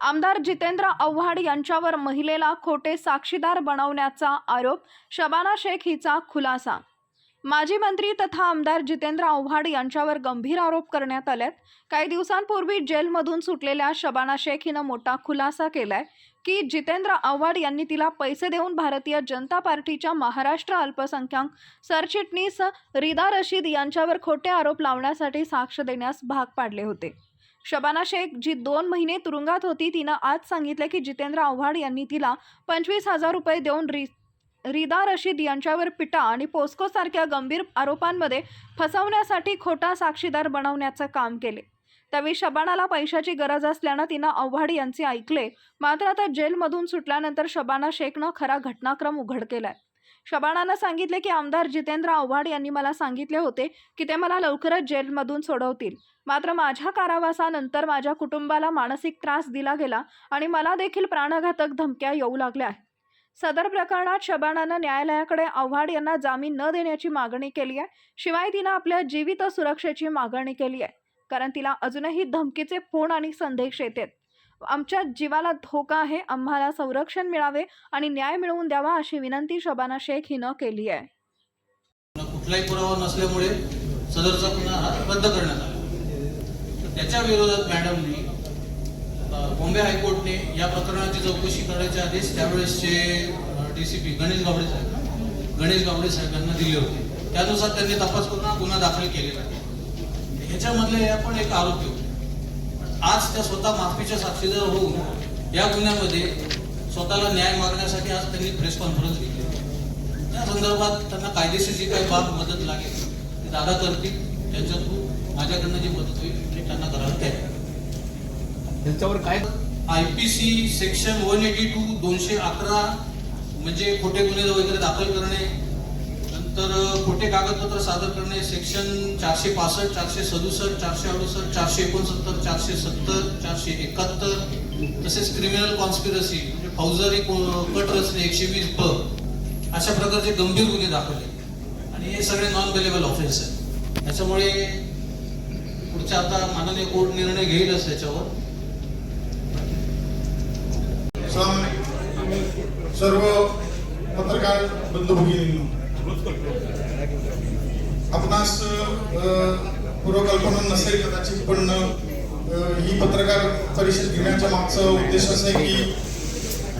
आमदार जितेंद्र आव्हाड यांच्यावर महिलेला खोटे साक्षीदार बनवण्याचा आरोप, शबाना शेख हिचा खुलासा। माजी मंत्री तथा आमदार जितेंद्र आव्हाड यांच्यावर गंभीर आरोप करण्यात आलेत। काही दिवसांपूर्वी जेलमधून सुटलेल्या शबाना शेख हिनं मोठा खुलासा केलाय की जितेंद्र आव्हाड यांनी तिला पैसे देऊन भारतीय जनता पार्टीच्या महाराष्ट्र अल्पसंख्याक सरचिटणीस रिदा रशीद यांच्यावर खोटे आरोप लावण्यासाठी साक्ष देण्यास भाग पाडले होते। शबाना शेख, जी 2 महिने तुरुंगात होती, तिनं आज सांगितले की जितेंद्र आव्हाड यांनी तिला 25,000 रुपये देऊन रिदा रशीद यांच्यावर पिटा आणि पोस्को सारख्या गंभीर आरोपांमध्ये फसवण्यासाठी खोटा साक्षीदार बनवण्याचं काम केले। त्यावेळी शबानाला पैशाची गरज असल्यानं तिनं आव्हाड यांचे ऐकले। मात्र आता जेलमधून सुटल्यानंतर शबाना शेखनं खरा घटनाक्रम उघड केलाय। शबानानं सांगितले की आमदार जितेंद्र आव्हाड यांनी मला सांगितले होते की ते मला लवकरच जेलमधून सोडवतील। मात्र माझ्या कारावासानंतर माझ्या कुटुंबाला मानसिक त्रास दिला गेला आणि मला देखील प्राणघातक धमक्या येऊ लागल्या। सदर प्रकरणात शबानानं न्यायालयाकडे आव्हाड यांना जामीन न देण्याची मागणी केली आहे। शिवाय तिनं आपल्या जीवित सुरक्षेची मागणी केली आहे, कारण तिला अजूनही धमकीचे फोन आणि संदेश येतात। आमच्या जीवाला धोका आहे, आम्हाला संरक्षण मिळावे आणि न्याय मिळवून द्यावा अशी विनंती शबाना शेख हिनं केली आहे। कुठलाही पुरावा नसल्यामुळे सदरचा गुन्हा रद्द करण्यात आला। त्याच्या विरोधात मॅडमनी बॉम्बे हायकोर्टने या प्रकरणाची चौकशी करण्याचे आदेश त्यावेळेसचे डीसीपी गणेश गावडे साहेबांना दिले होते। त्यानुसार त्यांनी तपास करून गुन्हा दाखल केलेला आहे। ह्याच्यामधले आपण एक आरोप घेऊ। आज त्या स्वतः माफीच्या साक्षीदार होऊन या गुन्ह्यामध्ये स्वतःला न्याय मागण्यासाठी आज त्यांनी प्रेस कॉन्फरन्स घेतली। त्या संदर्भात त्यांना कायदेशीर जी काही बाब मदत लागेल ते दादा करतील। त्यांच्या थ्रू माझ्याकडनं जी मदत होईल ते त्यांना करायला तयार आहे। त्यांच्यावर काय IPC सेक्शन 182 211 म्हणजे खोटे गुन्हे वगैरे दाखल करणे, नंतर खोटे कागदपत्र सादर करणे, सेक्शन 465 467 468 469 470 471, तसेच क्रिमिनल कॉन्स्पिरसी म्हणजे फौजदारी कट रचणे 120 ब अशा प्रकारचे गंभीर गुन्हे दाखल आहेत आणि हे सगळे नॉन बेलेबल ऑफेन्स आहेत। त्याच्यामुळे पुढच्या आता माननीय कोर्ट निर्णय घेईलच त्याच्यावर। सर्व पत्रकार बंधू भगिनींनो, आपणास पूर्वकल्पना नसेल कदाचित, पण ही पत्रकार परिषद घेण्याच्या मागचा उद्देश असा आहे की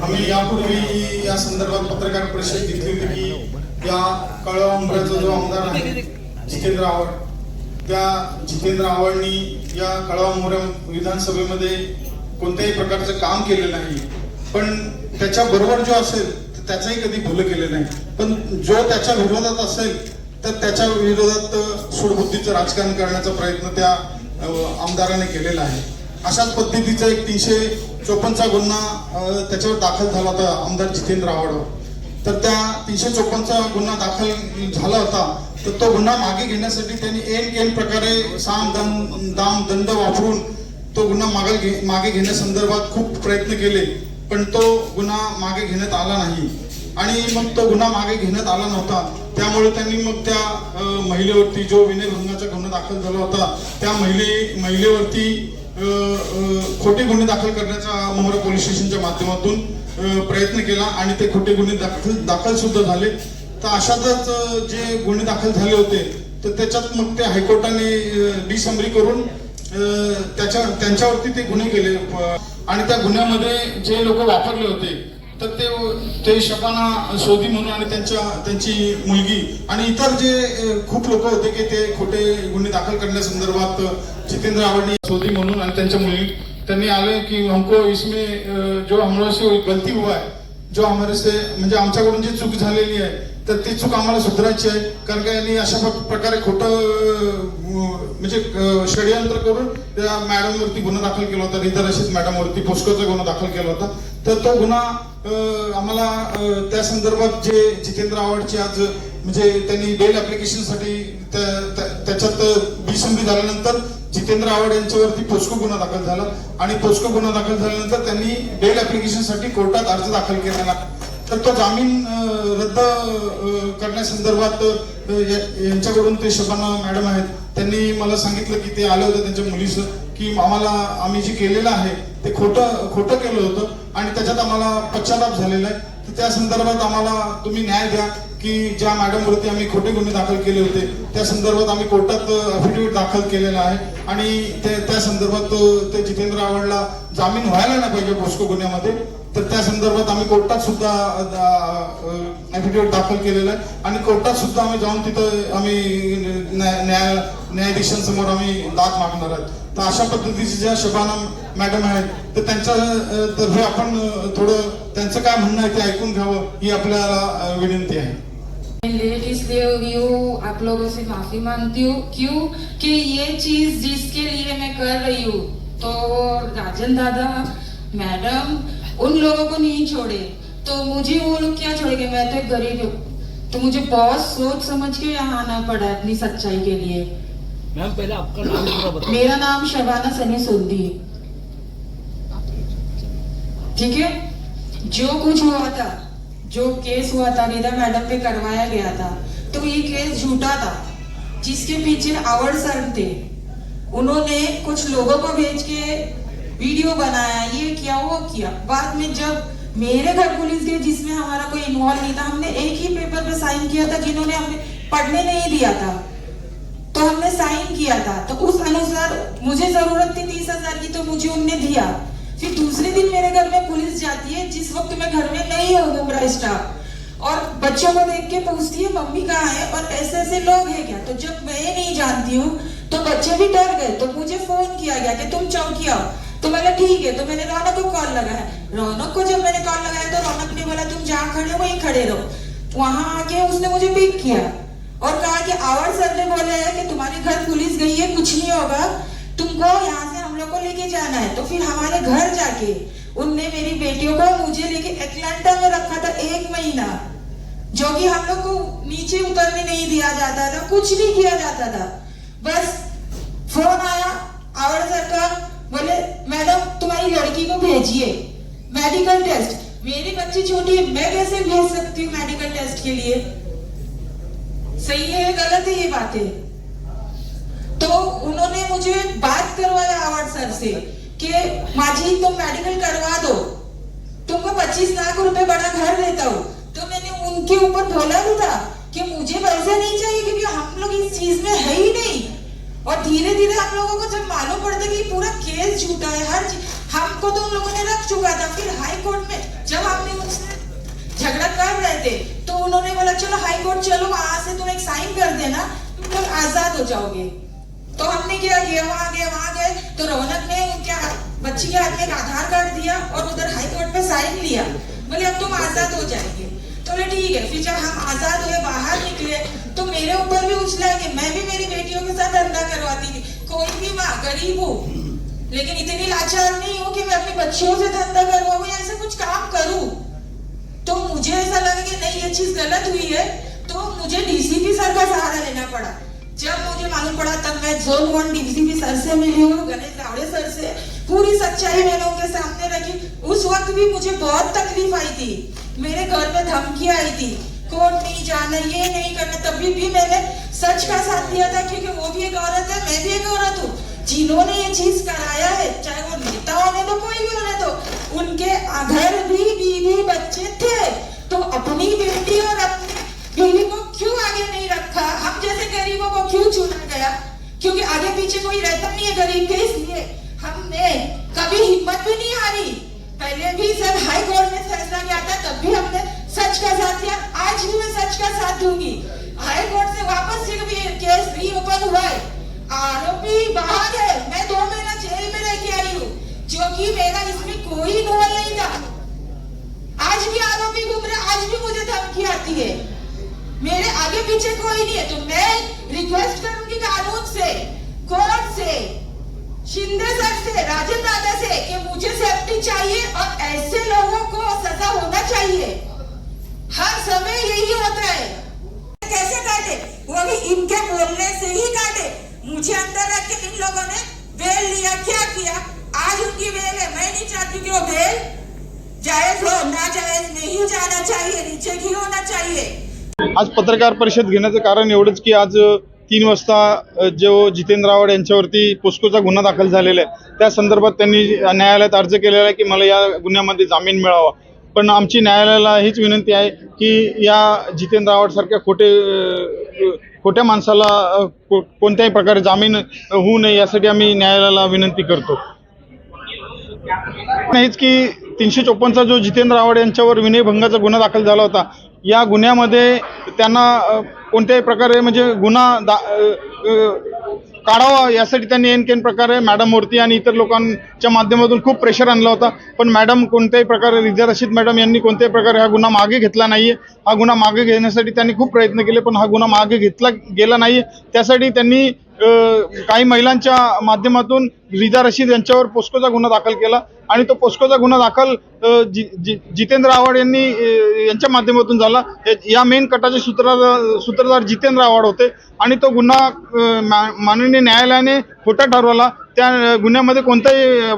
आम्ही यापूर्वी या संदर्भात पत्रकार परिषद घेतली होती की या कळवा उंबऱ्याचा जो आमदार आहे जितेंद्र आव्हाड, त्या जितेंद्र आव्हाडनी या कळवा उंबऱ्या विधानसभेमध्ये कोणत्याही प्रकारचं काम केलेलं नाही, पण त्याच्या बरोबर जो असेल त्याचाही कधी भलं केलं नाही, पण जो त्याच्या विरोधात असेल तर त्याच्या विरोधात सूडबुद्धीचं राजकारण करण्याचा प्रयत्न त्या आमदाराने केलेला आहे। अशाच पद्धतीचा एक 354चा गुन्हा त्याच्यावर दाखल झाला होता आमदार जितेंद्र आव्हाडवर। तर त्या 354चा गुन्हा दाखल झाला होता, तर तो गुन्हा मागे घेण्यासाठी त्यांनी ऐन प्रकारे साम दाम दंड वापरून तो गुन्हा मागे घेण्यासंदर्भात खूप प्रयत्न केले, पण तो गुन्हा मागे घेण्यात आला नाही। आणि मग तो गुन्हा मागे घेण्यात आला नव्हता, त्यामुळे त्यांनी मग त्या महिलेवरती जो विनयभंगाचा गुन्हा दाखल झाला होता त्या महिलेवरती खोटे गुन्हे दाखल करण्याचा मोहरा पोलीस स्टेशनच्या माध्यमातून प्रयत्न केला आणि ते खोटे गुन्हे दाखल सुद्धा झाले। तर अशातच जे गुन्हे दाखल झाले होते तर त्याच्यात मग ते हायकोर्टाने डिसंबरी करून त्यांच्यावरती ते गुन्हे केले आणि त्या गुन्ह्यामध्ये जे लोक वापरले होते तर ते शबाना सोदी म्हणून आणि त्यांची मुलगी आणि इतर जे खूप लोक होते की ते खोटे गुन्हे दाखल करण्यासंदर्भात जितेंद्र आव्हाड सोदी म्हणून आणि त्यांच्या मुलगी त्यांनी आले की हमको इसमें जो हमारे से गलती हुआ है, जो हमारे से म्हणजे आमच्याकडून जी चूक झालेली आहे तर ती चूक आम्हाला सुधारायची आहे, कारण का यांनी अशा प्रकारे खोटं म्हणजे षडयंत्र करून त्या मॅडमवरती गुन्हा दाखल केला होता, रिदा रशीद मॅडमवरती पोस्कोचा गुन्हा दाखल केला होता। तर तो गुन्हा आम्हाला त्या संदर्भात जे जितेंद्र आव्हाडची आज म्हणजे त्यांनी बेल ऍप्लिकेशनसाठी त्याच्यात डिसंबरी झाल्यानंतर जितेंद्र आव्हाड यांच्यावरती पोस्को गुन्हा दाखल झाला आणि पोस्को गुन्हा दाखल झाल्यानंतर त्यांनी बेल ऍप्लिकेशनसाठी कोर्टात अर्ज दाखल केलेला। तर तो जामीन रद्द करण्यासंदर्भात यांच्याकडून ते शबाना मॅडम आहेत, त्यांनी मला सांगितलं की ते आले होते त्यांच्या मुलीसह की आम्ही जे केलेलं आहे ते खोटं केलं होतं आणि त्याच्यात आम्हाला पश्चाताप झालेला आहे. तर त्या संदर्भात आम्हाला तुम्ही न्याय द्या की ज्या मॅडमवरती आम्ही खोटे गुन्हे दाखल केले होते त्या संदर्भात आम्ही कोर्टात अफिडेव्हिट दाखल केलेला आहे आणि त्या संदर्भात ते जितेंद्र आव्हाडला जामीन व्हायला नाही पाहिजे पोस्को गुन्ह्यामध्ये. तर त्या संदर्भात आम्ही कोर्टात सुद्धा ॲफिडेव्हिट दाखल केलेलं आहे आणि कोर्टात सुद्धा आम्ही जाऊन तिथं आम्ही न्यायाधीशांसमोर आम्ही दाद मागणार आहोत. तर अशा पद्धतीचे ज्या शबाना मॅडम आहेत तर त्यांच्यातर्फे आपण थोडं त्यांचं काय म्हणणं आहे ते ऐकून घ्यावं ही आपल्याला विनंती आहे. लेट इसलिए हुई हूँ, आप लोगों से माफी मांगती हूँ. क्यों कि ये चीज जिसके लिए मैं कर रही हूँ तो राजन दादा मैडम उन लोगों को नहीं छोड़े तो मुझे वो लोग क्या छोड़ेंगे. मैं तो एक गरीब हूँ तो मुझे बहुत सोच समझ के यहाँ आना पड़ा अपनी सच्चाई के लिए. मैम पहले आपका नाम पूरा बताओ. मेरा नाम शबाना सनी सोंदी. ठीक है, जो कुछ हुआ था, जो केस हुआ था रिदा मैडम पे करवाया गया था तो ये केस झूठा था. जिसके पीछे आवर सर थे उन्होंने कुछ लोगों को भेज के वीडियो बनाया, ये किया वो किया. बाद में जब मेरे घर पुलिस गई जिसमें हमारा कोई इन्वॉल्व नहीं था, हमने एक ही पेपर पे साइन किया था जिन्होंने हमें पढ़ने नहीं दिया था तो हमने साइन किया था. तो उस अनुसार मुझे जरूरत थी 30,000 की तो मुझे उनने दिया. फिर दूसरे दिन मेरे घर में पुलिस जाती है जिस वक्त मैं घर में नहीं हूँ, मुमरा स्टाफ, और बच्चों को देख के पूछती है मम्मी कहाँ है और ऐसे ऐसे लोग हैं क्या. तो जब मैं नहीं जानती हूँ तो बच्चे भी डर गए तो मुझे फोन किया गया कि तुम चौकी आओ. तो मैंने ठीक है, तो मैंने रौनक को कॉल लगाया. रौनक को जब मैंने कॉल लगाया तो रौनक ने बोला तुम जहाँ खड़े हो वहीं खड़े रहो. वहां आके उसने मुझे पिक किया और कहा कि आवर सर ने बोला है कि तुम्हारे घर पुलिस गई है, कुछ नहीं होगा, तुमको यहाँ से हम लोग को लेके जाना है. तो फिर हमारे घर जाके उनने मेरी बेटियों को मुझे लेके एटलांटा में रखा था 1 महीना, जो कि हम लोग को नीचे उतरने नहीं दिया जाता था, कुछ नहीं किया जाता था. बस फोन आया आवर सर का, बोले मैडम तुम्हारी लड़की को भेजिए मेडिकल टेस्ट. मेरी बच्ची छोटी है, मैं कैसे भेज सकती हूँ मेडिकल टेस्ट के लिए. सही है गलत है ये बातें. तो उन्होंने मुझे बात करवाया आवाज सर से कि माझी तुम मेडिकल करवा दो, तुमको 25 लाख रुपए बड़ा घर देता हूँ. तो मैंने उनके ऊपर बोला भी था कि मुझे पैसे नहीं चाहिए क्योंकि हम लोग इस चीज में है ही नहीं. और धीरे धीरे हम लोगों को जब मालूम पड़ता कि पूरा केस झूठा है, हर चीज हमको तो उन लोगों ने रख चुका था. फिर हाई कोर्ट में जब हमने उनसे झगड़ा कर रहे थे तो उन्होंने बोला चलो हाई कोर्ट चलो, वहां से तुम एक साइन कर देना, तुम लोग आजाद हो जाओगे. तो हमने क्या किया, वहां गए तो रौनक ने उनके बच्ची के हाथ में एक आधार कार्ड दिया और उधर हाई कोर्ट पे साइन लिया. बोले अब तुम आजाद हो जाएंगे. तो बोले ठीक है. फिर जब हम आजाद हुए बाहर निकले तो मेरे ऊपर भी उछला कि मैं भी मेरी बेटियों के साथ धंधा करवाती थी. कोई भी माँ गरीब हूँ लेकिन इतनी लाचार नहीं हूँ कि मैं अपनी बच्चियों से धंधा करवाऊँ या ऐसे कुछ काम करूँ. तो मुझे ऐसा लगा कि नहीं ये चीज गलत हुई है तो मुझे डीसीपी सर का सहारा लेना पड़ा. जब मुझे मालूम पड़ा तब मैं जोन 1 डीसीपी सर से मिली हूँ, गणेश रावड़े सर से, पूरी सच्चाई मैंने उनके सामने रखी. उस वक्त भी मुझे बहुत तकलीफ आई थी, मेरे घर में धमकी आई थी, कोर्ट नहीं जाना, ये नहीं करना. तभी भी मैंने सच का साथ दिया था क्योंकि वो भी एक औरत है, मैं भी एक औरत हूँ. जिन्होंने ये चीज कराया है चाहे वो नेता होने दो कोई भी होने दो, उनके घर भी बीवी बच्चे थे. तो अपनी बेटी और अपनी बीवी को क्यों आगे नहीं रखा, हम जैसे गरीबों को क्यों चुना गया, क्योंकि आगे पीछे कोई रहता नहीं है गरीब के, इसलिए हमने कभी हिम्मत भी नहीं हारी. पहले भी जब हाई कोर्ट में फैसला किया था तब भी हमने सच का साथ दिया, आज भी मैं सच का साथ दूंगी. हाई कोर्ट से वापस से कभी केस रीओपन हुआ है, आरोपी बाहर है, मैं 2 महीना जेल में रह के आई हूँ जो कि मेरा इसमें कोई इन्वॉल्व नहीं था. आज भी आरोपी घूम रहे, आज भी मुझे धमकी आती है, मेरे आगे पीछे कोई नहीं है. तो मैं रिक्वेस्ट करूंगी कानून से, कोर्ट से, शिंदे सर से, राजन दादा से कि मुझे सेफ्टी चाहिए और ऐसे लोगों को सजा होना चाहिए. हर समय यही होता है. कैसे काटे, वो भी इनके बोलने से ही काटे. मुझे अंदर रख के इन लोगों ने बेल लिया, क्या किया, आज उनकी बेल है. मैं नहीं चाहती कि वो बेल जायज हो, ना जायज नहीं जाना चाहिए, नीचे ही होना चाहिए. आज पत्रकार परिषद घेण्याचं कारण एवढंच की आज 3 वाजता जो जितेंद्र आव्हाड यांच्यावरती पोस्कोचा गुन्हा दाखल झालेला आहे त्या संदर्भात त्यांनी न्यायालयात अर्ज केलेला आहे की मला या गुन्ह्यामध्ये जामीन मिळावा. पण आमची न्यायालयाला हीच विनंती आहे की या जितेंद्र आव्हाडसारख्या खोट्या माणसाला कोणत्याही प्रकारे जामीन होऊ नये यासाठी आम्ही न्यायालयाला विनंती करतो. नाहीच की 354चा जो जितेंद्र आव्हाड यांच्यावर विनयभंगाचा गुन्हा दाखल झाला होता या गुन्ह्यामध्ये त्यांना कोणत्याही प्रकारे म्हणजे गुन्हा काढावा यासाठी त्यांनी एन प्रकारे मॅडमवरती आणि इतर लोकांच्या माध्यमातून खूप प्रेशर आणला होता. पण मॅडम कोणत्याही प्रकारे रिझा रशीद मॅडम यांनी कोणत्याही प्रकारे हा गुन्हा मागे घेतला नाही आहे. हा गुन्हा मागे घेण्यासाठी त्यांनी खूप प्रयत्न केले पण हा गुन्हा मागे घेतला गेला नाही आहे. त्यासाठी त्यांनी काही महिलांच्या माध्यमातून रिझा रशीद यांच्यावर पोस्कोचा गुन्हा दाखल केला आणि तो पोस्कोचा गुन्हा दाखल जितेंद्र आव्हाड यांच्या माध्यमातून झाला. या मेन कटाचे सूत्रधार जितेंद्र आव्हाड होते आणि तो गुन्हा माननीय न्यायालयाने खोटा ठरवला. त्या गुन्ह्यामध्ये कोणताही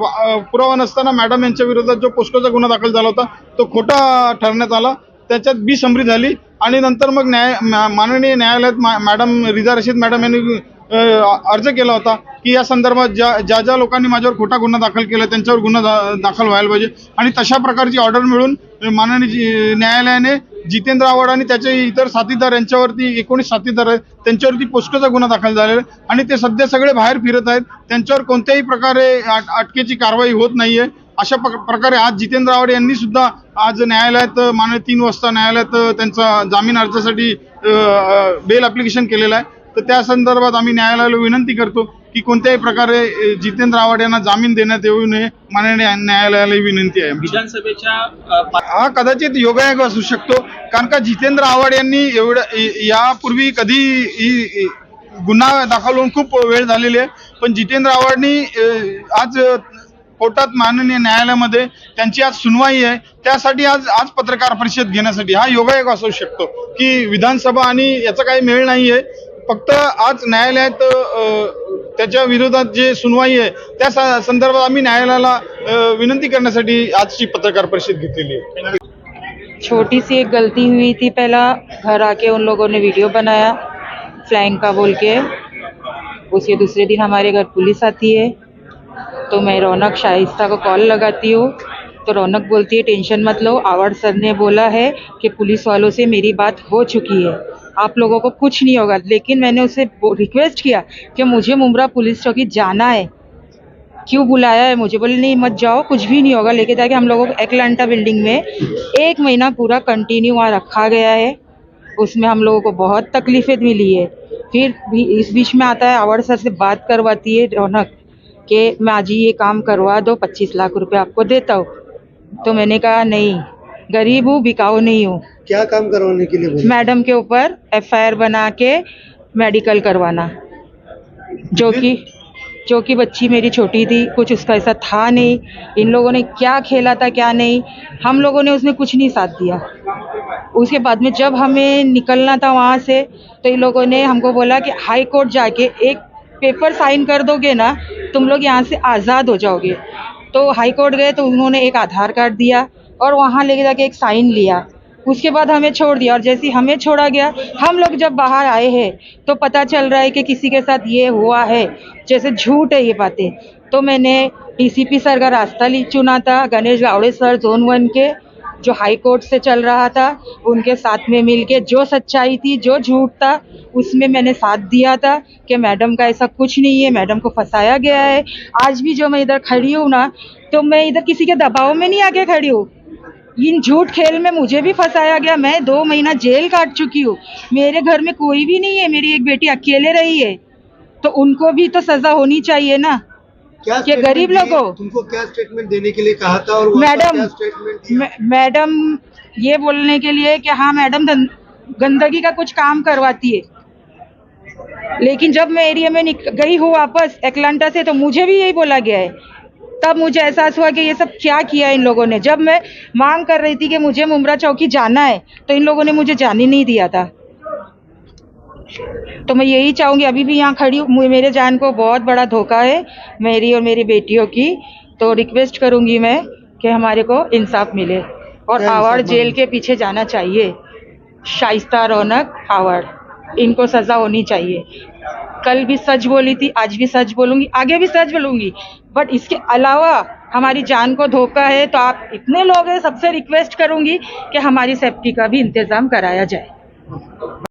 पुरावा नसताना मॅडम यांच्या विरोधात जो पोस्कोचा गुन्हा दाखल झाला होता तो खोटा ठरण्यात आला. त्याच्यात बिसंमरी झाली आणि नंतर मग माननीय न्यायालयात मॅडम रिझा रशीद मॅडम यांनी अर्ज केला होता की या संदर्भात ज्या लोकांनी माझ्यावर खोटा गुन्हा दाखल केला त्यांच्यावर गुन्हा दाखल व्हायला पाहिजे आणि तशा प्रकारची ऑर्डर मिळून माननीय न्यायालयाने जितेंद्र आव्हाड आणि त्याचे इतर साथीदार यांच्यावरती 19 साथीदार आहेत त्यांच्यावरती पोस्कोचा गुन्हा दाखल झालेला आहे आणि ते सध्या सगळे बाहेर फिरत आहेत. त्यांच्यावर कोणत्याही प्रकारे अटकेची कारवाई होत नाहीये. अशा प्रकारे आज जितेंद्र आव्हाड यांनी सुद्धा आज न्यायालयात माननीय 3 वाजता न्यायालयात त्यांचा जामीन अर्जासाठी बेल ॲप्लिकेशन केलेला आहे. तर त्या संदर्भात आम्ही न्यायालयाला विनंती करतो की कोणत्याही प्रकारे जितेंद्र आव्हाड यांना जामीन देण्यात येऊ नये. माननीय न्यायालयाला विनंती आहे. विधानसभेच्या हा कदाचित योगायोग असू शकतो कारण का जितेंद्र आव्हाड यांनी यापूर्वी कधी गुन्हा दाखल होऊन खूप वेळ झालेली आहे. पण जितेंद्र आव्हाडनी आज कोर्टात माननीय न्यायालयामध्ये त्यांची आज सुनवाई आहे त्यासाठी आज पत्रकार परिषद घेण्यासाठी हा योगायोग असू शकतो की विधानसभा आणि याचा काही मेळ नाही आहे. फक्त आज न्यायालयात त्याच्या विरोधात जे सुनवाई आहे त्या संदर्भात आम्ही न्यायालयाला विनंती करण्यासाठी आजची पत्रकार परिषद घेतलेली आहे. छोटी सी एक गलती हुई थी, पहला घर आके उन लोगों ने वीडियो बनाया फ्लैंग का बोल के, उसके दूसरे दिन हमारे घर पुलिस आती है तो मैं रौनक शाइस्ता को कॉल लगाती हूँ तो रौनक बोलती है टेंशन मत लो, आवाड़ सर ने बोला है कि पुलिस वालों से मेरी बात हो चुकी है, आप लोगों को कुछ नहीं होगा. लेकिन मैंने उसे रिक्वेस्ट किया कि मुझे मुमरा पुलिस चौकी जाना है, क्यों बुलाया है मुझे, बोले नहीं मत जाओ कुछ भी नहीं होगा. लेके जाके हम लोगों को एकलांटा बिल्डिंग में 1 महीना पूरा कंटिन्यू वहाँ रखा गया है. उसमें हम लोगों को बहुत तकलीफ़ें मिली है. फिर भी इस बीच में आता है आवाड़ सर से बात करवाती है रौनक कि मैं आज ये काम करवा दो, 25 लाख रुपए आपको देता हूँ. तो मैंने कहा नहीं, गरीब हूँ, बिकाऊ नहीं हूँ. क्या काम करवाने के लिए बोले? मैडम के ऊपर FIR बना के मेडिकल करवाना, जो कि बच्ची मेरी छोटी थी, कुछ उसका ऐसा था नहीं. इन लोगों ने क्या खेला था क्या नहीं, हम लोगों ने उसमें कुछ नहीं साथ दिया. उसके बाद में जब हमें निकलना था वहाँ से तो इन लोगों ने हमको बोला कि हाई कोर्ट जाके एक पेपर साइन कर दोगे ना तुम लोग यहाँ से आज़ाद हो जाओगे. तो हाई कोर्ट गए तो उन्होंने एक आधार कार्ड दिया और वहाँ लेके जाके एक साइन लिया. उसके बाद हमें छोड़ दिया और जैसे ही हमें छोड़ा गया हम लोग जब बाहर आए हैं तो पता चल रहा है कि किसी के साथ ये हुआ है, जैसे झूठ है ये बातें. तो मैंने DCP सर का रास्ता चुना था, गणेश गावड़े सर जोन 1 के जो हाई कोर्ट से चल रहा था उनके साथ में मिलके जो सच्चाई थी जो झूठ था उसमें मैंने साथ दिया था कि मैडम का ऐसा कुछ नहीं है, मैडम को फंसाया गया है. आज भी जो मैं इधर खड़ी हूँ ना तो मैं इधर किसी के दबाव में नहीं आके खड़ी हूँ. इन झूठ खेल में मुझे भी फंसाया गया. मैं 2 महीना जेल काट चुकी हूँ. मेरे घर में कोई भी नहीं है, मेरी एक बेटी अकेले रही है तो उनको भी तो सजा होनी चाहिए ना. क्या कि गरीब लोगों तुमको क्या स्टेटमेंट देने के लिए कहा था और वहाँ पर क्या स्टेटमेंट दिया? मैडम ये बोलने के लिए कि हाँ मैडम गंदगी का कुछ काम करवाती है. लेकिन जब मैं एरिया में गई हूँ वापस एकलांटा से तो मुझे भी यही बोला गया है. तब मुझे एहसास हुआ कि ये सब क्या किया इन लोगों ने. जब मैं मांग कर रही थी कि मुझे मुमरा चौकी जाना है तो इन लोगों ने मुझे जाने नहीं दिया था. तो मैं यही चाहूँगी, अभी भी यहाँ खड़ी हूँ, मेरे जान को बहुत बड़ा धोखा है मेरी और मेरी बेटियों की. तो रिक्वेस्ट करूँगी मैं कि हमारे को इंसाफ मिले और आवाड़ जेल के पीछे जाना चाहिए. शाइस्ता, रौनक, आवाड़, इनको सज़ा होनी चाहिए. कल भी सच बोली थी, आज भी सच बोलूंगी, आगे भी सच बोलूंगी। बट इसके अलावा हमारी जान को धोखा है, तो आप इतने लोग हैं, सबसे रिक्वेस्ट करूंगी कि हमारी सेफ्टी का भी इंतजाम कराया जाए।